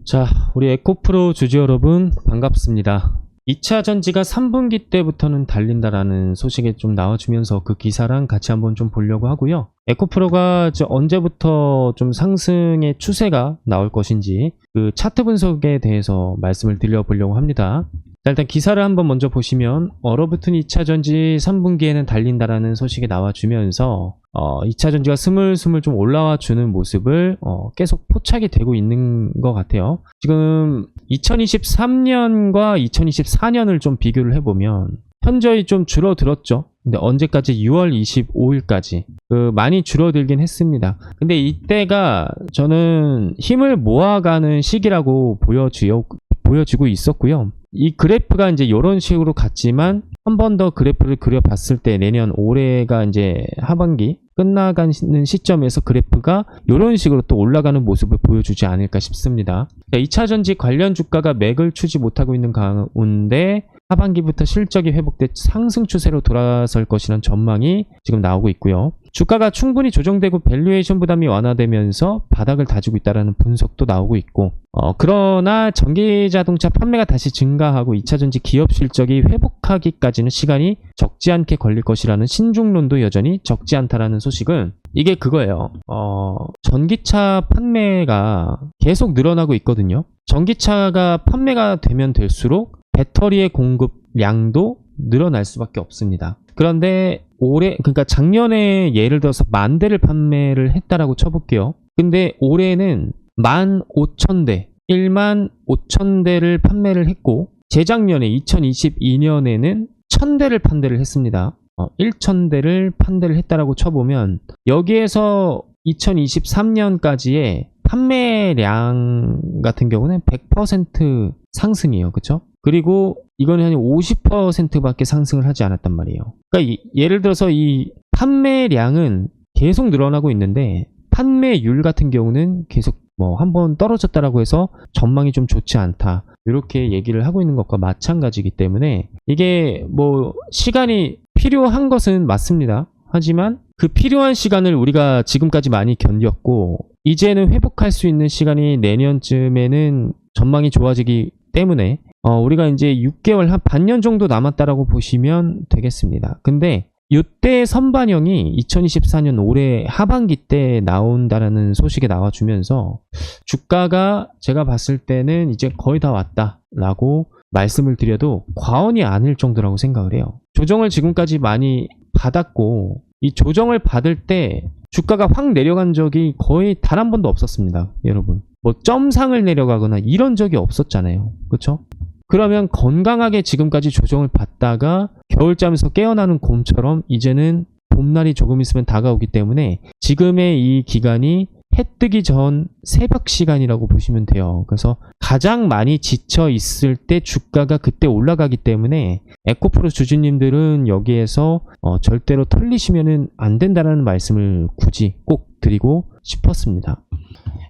자, 우리 에코프로 주주 여러분 반갑습니다. 2차 전지가 3분기 때부터는 달린다라는 소식이 좀 나와주면서 그 기사랑 같이 한번 좀 보려고 하고요. 에코프로가 언제부터 좀 상승의 추세가 나올 것인지 그 차트 분석에 대해서 말씀을 드려보려고 합니다. 자, 일단 기사를 한번 먼저 보시면 얼어붙은 2차 전지 3분기에는 달린다라는 소식이 나와주면서 2차 전지가 스물스물 좀 올라와 주는 모습을 계속 포착이 되고 있는 것 같아요. 지금 2023년과 2024년을 좀 비교를 해보면 현저히 좀 줄어들었죠. 근데 언제까지? 6월 25일까지 많이 줄어들긴 했습니다. 근데 이때가 저는 힘을 모아가는 시기라고 보여지고 있었고요. 이 그래프가 이제 이런 식으로 갔지만 한 번 더 그래프를 그려봤을 때 내년 올해가 이제 하반기 끝나가는 시점에서 그래프가 이런 식으로 또 올라가는 모습을 보여주지 않을까 싶습니다. 2차 전지 관련 주가가 맥을 추지 못하고 있는 가운데 하반기부터 실적이 회복돼 상승 추세로 돌아설 것이라는 전망이 지금 나오고 있고요. 주가가 충분히 조정되고 밸류에이션 부담이 완화되면서 바닥을 다지고 있다는 분석도 나오고 있고 그러나 전기자동차 판매가 다시 증가하고 2차전지 기업 실적이 회복하기까지는 시간이 적지 않게 걸릴 것이라는 신중론도 여전히 적지 않다라는 소식은 이게 그거예요. 전기차 판매가 계속 늘어나고 있거든요. 전기차가 판매가 되면 될수록 배터리의 공급량도 늘어날 수밖에 없습니다. 그런데 그러니까 작년에 예를 들어서 10,000대를 판매를 했다라고 쳐볼게요. 근데 올해는 15,000대, 15,000대를 판매를 했고 재작년에 2022년에는 1,000대를 판매를 했습니다. 1,000대를 판매를 했다라고 쳐보면 여기에서 2023년까지의 판매량 같은 경우는 100% 상승이에요. 그쵸? 그리고 이거는 한 50%밖에 상승을 하지 않았단 말이에요. 그러니까 예를 들어서 이 판매량은 계속 늘어나고 있는데 판매율 같은 경우는 계속 한번 떨어졌다라고 해서 전망이 좀 좋지 않다. 이렇게 얘기를 하고 있는 것과 마찬가지이기 때문에 이게 시간이 필요한 것은 맞습니다. 하지만 그 필요한 시간을 우리가 지금까지 많이 견뎠고 이제는 회복할 수 있는 시간이 내년쯤에는 전망이 좋아지기 때문에 우리가 이제 6개월 한 반년 정도 남았다라고 보시면 되겠습니다. 근데 이때 선반영이 2024년 올해 하반기 때 나온다라는 소식이 나와주면서 주가가 제가 봤을 때는 이제 거의 다 왔다라고 말씀을 드려도 과언이 아닐 정도라고 생각을 해요. 조정을 지금까지 많이 받았고 이 조정을 받을 때 주가가 확 내려간 적이 거의 단 한 번도 없었습니다. 여러분 점상을 내려가거나 이런 적이 없었잖아요. 그렇죠? 그러면 건강하게 지금까지 조정을 받다가 겨울잠에서 깨어나는 곰처럼 이제는 봄날이 조금 있으면 다가오기 때문에 지금의 이 기간이 해 뜨기 전 새벽 시간이라고 보시면 돼요. 그래서 가장 많이 지쳐 있을 때 주가가 그때 올라가기 때문에 에코프로 주주님들은 여기에서 절대로 털리시면 안 된다는 말씀을 굳이 꼭 드리고 싶었습니다.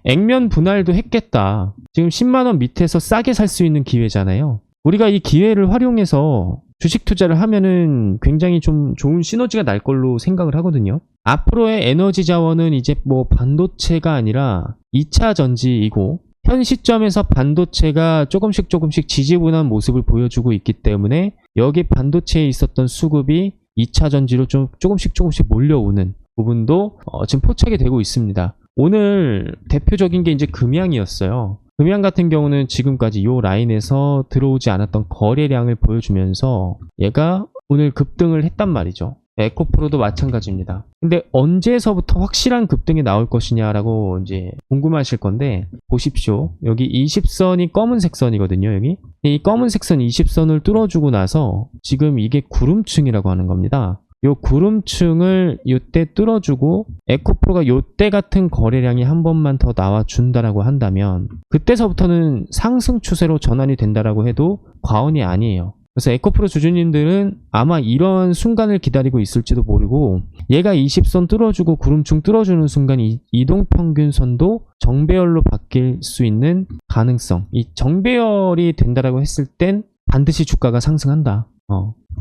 액면 분할도 했겠다. 지금 10만원 밑에서 싸게 살 수 있는 기회잖아요. 우리가 이 기회를 활용해서 주식 투자를 하면은 굉장히 좀 좋은 시너지가 날 걸로 생각을 하거든요. 앞으로의 에너지 자원은 이제 반도체가 아니라 2차 전지이고 현 시점에서 반도체가 조금씩 지지분한 모습을 보여주고 있기 때문에 여기 반도체에 있었던 수급이 2차 전지로 좀 조금씩 몰려오는 부분도 지금 포착이 되고 있습니다. 오늘 대표적인 게 이제 금양이었어요. 금양 같은 경우는 지금까지 이 라인에서 들어오지 않았던 거래량을 보여주면서 얘가 오늘 급등을 했단 말이죠. 에코프로도 마찬가지입니다. 근데 언제서부터 확실한 급등이 나올 것이냐라고 이제 궁금하실 건데 보십시오. 여기 20선이 검은색 선이거든요. 여기 이 검은색 선 20선을 뚫어주고 나서 지금 이게 구름층이라고 하는 겁니다. 요 구름층을 요때 뚫어주고 에코프로가 요때 같은 거래량이 한 번만 더 나와준다라고 한다면 그때서부터는 상승 추세로 전환이 된다라고 해도 과언이 아니에요. 그래서 에코프로 주주님들은 아마 이런 순간을 기다리고 있을지도 모르고 얘가 20선 뚫어주고 구름층 뚫어주는 순간 이동평균선도 정배열로 바뀔 수 있는 가능성, 이 정배열이 된다라고 했을 땐 반드시 주가가 상승한다.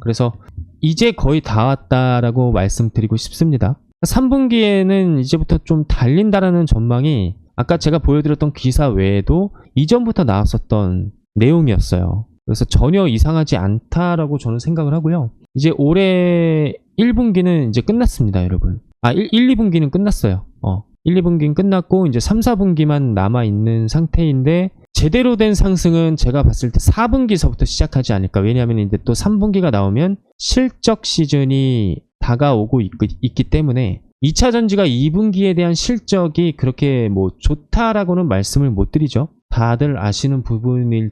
그래서 이제 거의 다 왔다라고 말씀드리고 싶습니다. 3분기에는 이제부터 좀 달린다라는 전망이 아까 제가 보여드렸던 기사 외에도 이전부터 나왔었던 내용이었어요. 그래서 전혀 이상하지 않다라고 저는 생각을 하고요. 이제 올해 1분기는 이제 끝났습니다, 여러분. 1, 2분기는 끝났어요. 1, 2분기는 끝났고 이제 3, 4분기만 남아있는 상태인데 제대로 된 상승은 제가 봤을 때 4분기서부터 시작하지 않을까. 왜냐하면 이제 또 3분기가 나오면 실적 시즌이 다가오고 있기 때문에 2차 전지가 2분기에 대한 실적이 그렇게 뭐 좋다라고는 말씀을 못 드리죠. 다들 아시는 부분일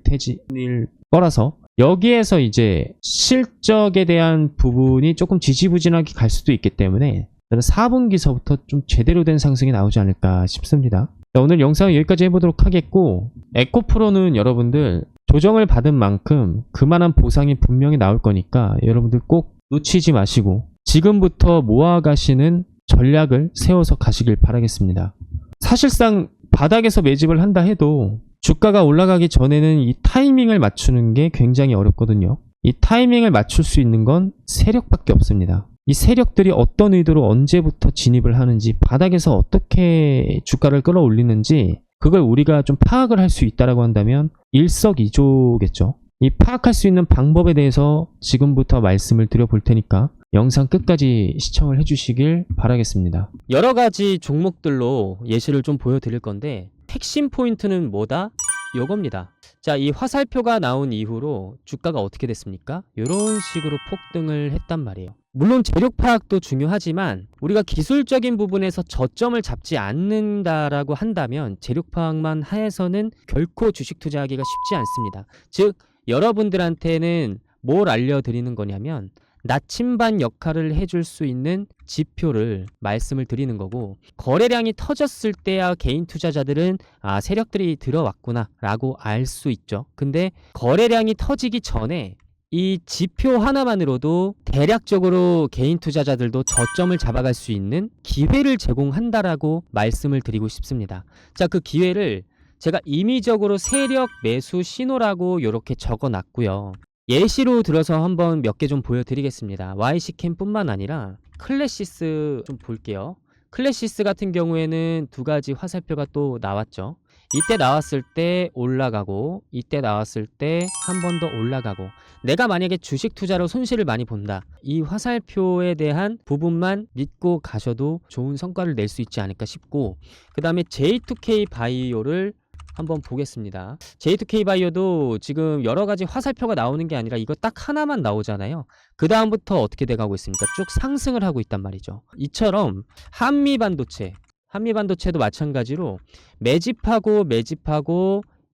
거라서 여기에서 이제 실적에 대한 부분이 조금 지지부진하게 갈 수도 있기 때문에 저는 4분기서부터 좀 제대로 된 상승이 나오지 않을까 싶습니다. 자, 오늘 영상은 여기까지 해보도록 하겠고, 에코프로는 여러분들 조정을 받은 만큼 그만한 보상이 분명히 나올 거니까 여러분들 꼭 놓치지 마시고 지금부터 모아가시는 전략을 세워서 가시길 바라겠습니다. 사실상 바닥에서 매집을 한다 해도 주가가 올라가기 전에는 이 타이밍을 맞추는 게 굉장히 어렵거든요. 이 타이밍을 맞출 수 있는 건 세력밖에 없습니다. 이 세력들이 어떤 의도로 언제부터 진입을 하는지, 바닥에서 어떻게 주가를 끌어올리는지 그걸 우리가 좀 파악을 할 수 있다라고 한다면 일석이조겠죠. 이 파악할 수 있는 방법에 대해서 지금부터 말씀을 드려볼 테니까 영상 끝까지 시청을 해주시길 바라겠습니다. 여러 가지 종목들로 예시를 좀 보여드릴 건데 핵심 포인트는 뭐다? 요겁니다. 자, 이 화살표가 나온 이후로 주가가 어떻게 됐습니까? 이런 식으로 폭등을 했단 말이에요. 물론 재력 파악도 중요하지만 우리가 기술적인 부분에서 저점을 잡지 않는다라고 한다면 재력 파악만 해서는 결코 주식 투자하기가 쉽지 않습니다. 즉 여러분들한테는 뭘 알려드리는 거냐면 나침반 역할을 해줄 수 있는 지표를 말씀을 드리는 거고, 거래량이 터졌을 때야 개인 투자자들은 세력들이 들어왔구나 라고 알 수 있죠. 근데 거래량이 터지기 전에 이 지표 하나만으로도 대략적으로 개인 투자자들도 저점을 잡아갈 수 있는 기회를 제공한다라고 말씀을 드리고 싶습니다. 자, 그 기회를 제가 임의적으로 세력 매수 신호라고 이렇게 적어 놨고요. 예시로 들어서 한번 몇 개 좀 보여드리겠습니다. YC캠 뿐만 아니라 클래시스 좀 볼게요. 클래시스 같은 경우에는 두 가지 화살표가 또 나왔죠. 이때 나왔을 때 올라가고, 이때 나왔을 때 한 번 더 올라가고. 내가 만약에 주식 투자로 손실을 많이 본다, 이 화살표에 대한 부분만 믿고 가셔도 좋은 성과를 낼 수 있지 않을까 싶고, 그 다음에 J2K 바이오를 한번 보겠습니다. J2K 바이오도 지금 여러 가지 화살표가 나오는 게 아니라 이거 딱 하나만 나오잖아요. 그 다음부터 어떻게 돼가고 있습니까? 쭉 상승을 하고 있단 말이죠. 이처럼 한미반도체도 마찬가지로 매집하고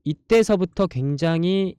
이때서부터 굉장히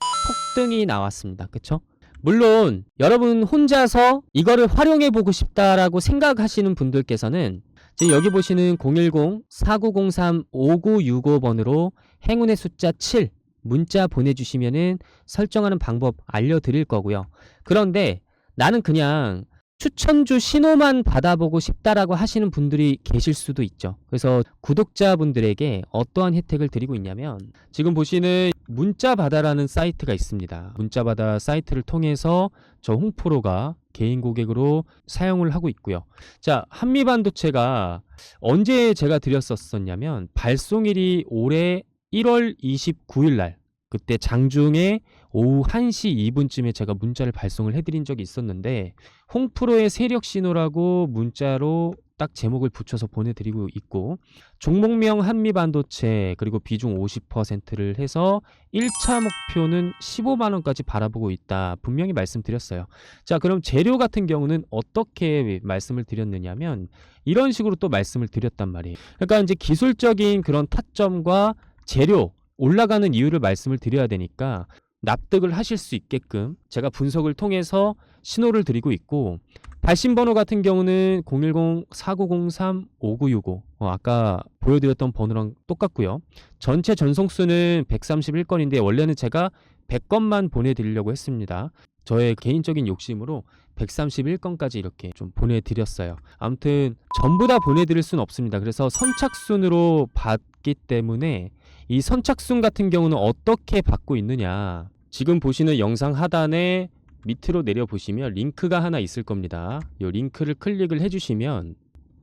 폭등이 나왔습니다. 그쵸? 물론 여러분 혼자서 이거를 활용해 보고 싶다라고 생각하시는 분들께서는 지금 여기 보시는 010-4903-5965번으로 행운의 숫자 7 문자 보내주시면은 설정하는 방법 알려드릴 거고요. 그런데 나는 그냥 추천주 신호만 받아보고 싶다라고 하시는 분들이 계실 수도 있죠. 그래서 구독자분들에게 어떠한 혜택을 드리고 있냐면, 지금 보시는 문자바다라는 사이트가 있습니다. 문자바다 사이트를 통해서 저 홍프로가 개인 고객으로 사용을 하고 있고요. 자, 한미반도체가 언제 제가 드렸었냐면 발송일이 올해 1월 29일 날, 그때 장중에 오후 1시 2분쯤에 제가 문자를 발송을 해드린 적이 있었는데, 홍프로의 세력 신호라고 문자로 딱 제목을 붙여서 보내드리고 있고, 종목명 한미반도체, 그리고 비중 50%를 해서 1차 목표는 15만원까지 바라보고 있다 분명히 말씀드렸어요. 자, 그럼 재료 같은 경우는 어떻게 말씀을 드렸느냐면 이런 식으로 또 말씀을 드렸단 말이에요. 그러니까 이제 기술적인 그런 타점과 재료 올라가는 이유를 말씀을 드려야 되니까 납득을 하실 수 있게끔 제가 분석을 통해서 신호를 드리고 있고, 발신번호 같은 경우는 010-4903-5965 아까 보여드렸던 번호랑 똑같고요. 전체 전송수는 131건인데 원래는 제가 100건만 보내드리려고 했습니다. 저의 개인적인 욕심으로 131건까지 이렇게 좀 보내드렸어요. 아무튼 전부 다 보내드릴 수는 없습니다. 그래서 선착순으로 받기 때문에 이 선착순 같은 경우는 어떻게 받고 있느냐, 지금 보시는 영상 하단에 밑으로 내려보시면 링크가 하나 있을 겁니다. 이 링크를 클릭을 해주시면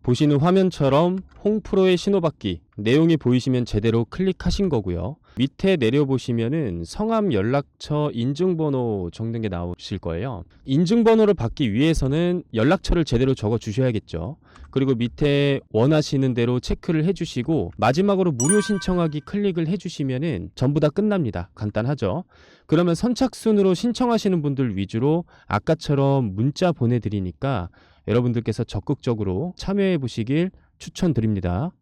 보시는 화면처럼 홍프로의 신호받기 내용이 보이시면 제대로 클릭하신 거고요. 밑에 내려보시면은 성함, 연락처, 인증번호 적는 게 나오실 거예요. 인증번호를 받기 위해서는 연락처를 제대로 적어 주셔야겠죠. 그리고 밑에 원하시는 대로 체크를 해주시고 마지막으로 무료 신청하기 클릭을 해주시면은 전부 다 끝납니다. 간단하죠. 그러면 선착순으로 신청하시는 분들 위주로 아까처럼 문자 보내드리니까 여러분들께서 적극적으로 참여해 보시길 추천드립니다.